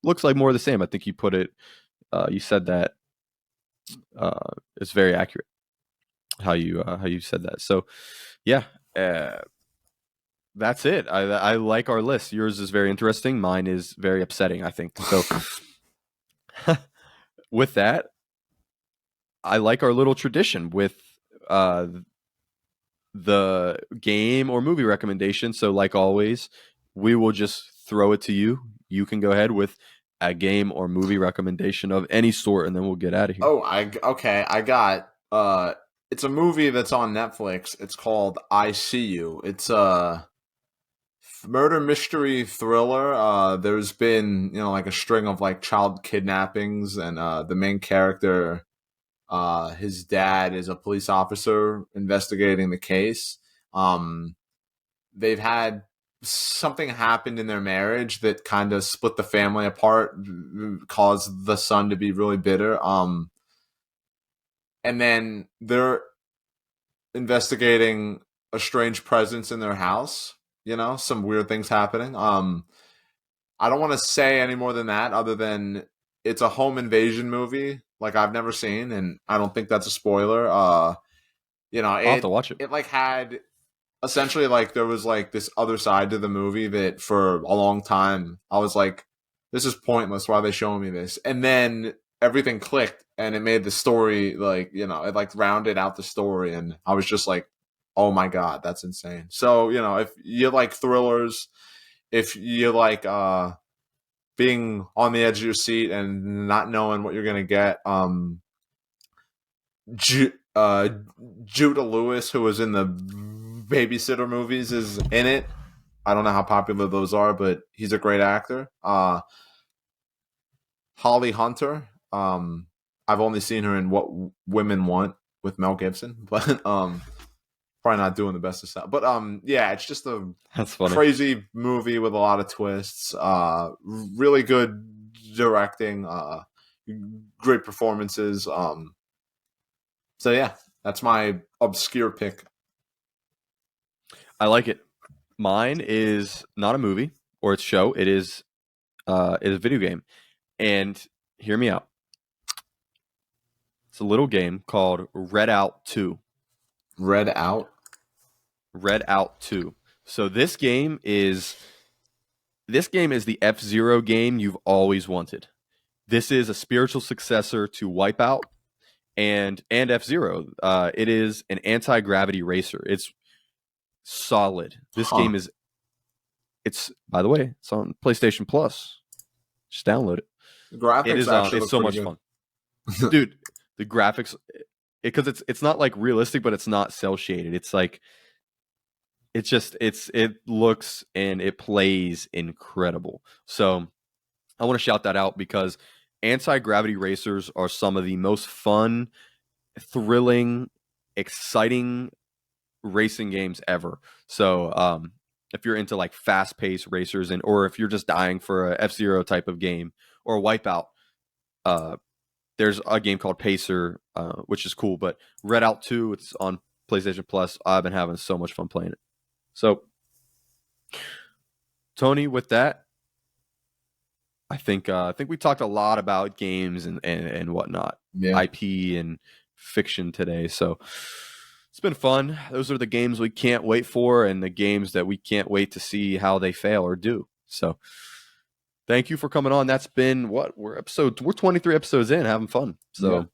looks like more of the same. I think you put it. You said that. It's very accurate how you said that. So yeah. That's it. I like our list. Yours is very interesting. Mine is very upsetting, I think. So with that, I like our little tradition with uh, the game or movie recommendation. So like always, we will just throw it to you. You can go ahead with a game or movie recommendation of any sort, and then we'll get out of here. Oh, I got it's a movie that's on Netflix. It's called I See You. It's a murder mystery thriller. There's been, like a string of like child kidnappings, and the main character, his dad is a police officer investigating the case. They've had something happened in their marriage that kind of split the family apart, caused the son to be really bitter. And then they're investigating a strange presence in their house. Some weird things happening. I don't want to say any more than that, other than it's a home invasion movie like I've never seen, and I don't think that's a spoiler. I'll have to watch it. It like had essentially like there was like this other side to the movie that for a long time I was like, this is pointless. Why are they showing me this? And then everything clicked, and it made the story like, it like rounded out the story, and I was just like, oh my God, that's insane. So, if you like thrillers, if you like being on the edge of your seat and not knowing what you're gonna get, Judah Lewis, who was in the Babysitter movies, is in it. I don't know how popular those are, but he's a great actor. Holly Hunter. I've only seen her in What Women Want with Mel Gibson, but probably not doing the best of stuff. But yeah, it's just a crazy movie with a lot of twists. Really good directing. Great performances. So yeah, that's my obscure pick. I like it. Mine is not a movie or it's a show. It is a video game. And hear me out. It's a little game called Red Out 2. Red Out 2. So this game is the F-Zero game you've always wanted. This is a spiritual successor to Wipeout and F-Zero. It is an anti-gravity racer. It's solid. This game is, by the way, it's on PlayStation Plus. Just download it. The graphics it's so much fun. Dude, the graphics, because it's not like realistic, but it's not cel shaded. It's like it looks and it plays incredible. So I want to shout that out because anti-gravity racers are some of the most fun, thrilling, exciting racing games ever. So if you're into like fast-paced racers or if you're just dying for a F-Zero type of game or a Wipeout, there's a game called Pacer, which is cool. But Red Out 2, it's on PlayStation Plus. I've been having so much fun playing it. So, Tony, with that, I think we talked a lot about games and whatnot, IP and fiction today. So it's been fun. Those are the games we can't wait for, and the games that we can't wait to see how they fail or do. So, thank you for coming on. That's been we're 23 episodes in, having fun. So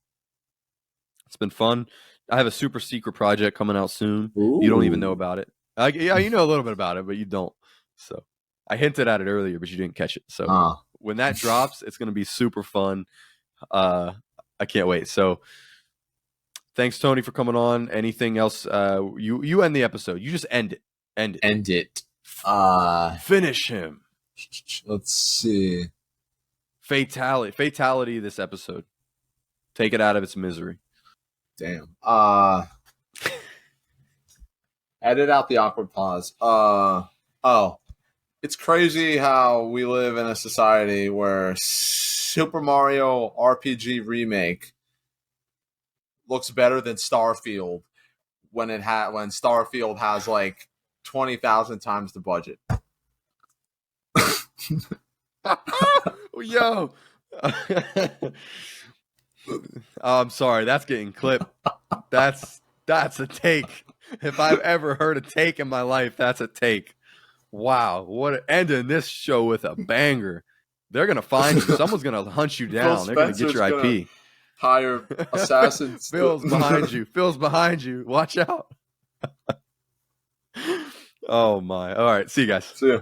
It's been fun. I have a super secret project coming out soon. Ooh. You don't even know about it. Yeah, you know a little bit about it, but you don't. So I hinted at it earlier, but you didn't catch it. So when that drops, it's going to be super fun. I can't wait. So thanks, Tony, for coming on. Anything else? You end the episode. You just end it. End it. Finish him. Let's see. Fatality this episode. Take it out of its misery. Damn. Edit out the awkward pause. It's crazy how we live in a society where Super Mario RPG Remake looks better than Starfield when Starfield has like 20,000 times the budget. Yo. I'm sorry, that's getting clipped. That's a take. If I've ever heard a take in my life, that's a take. Wow, what ending this show with a banger. They're gonna find you. Someone's gonna hunt you down. They're gonna get your IP. Hire assassins. Phil's behind you. Watch out. Oh my. All right, see you guys. See ya.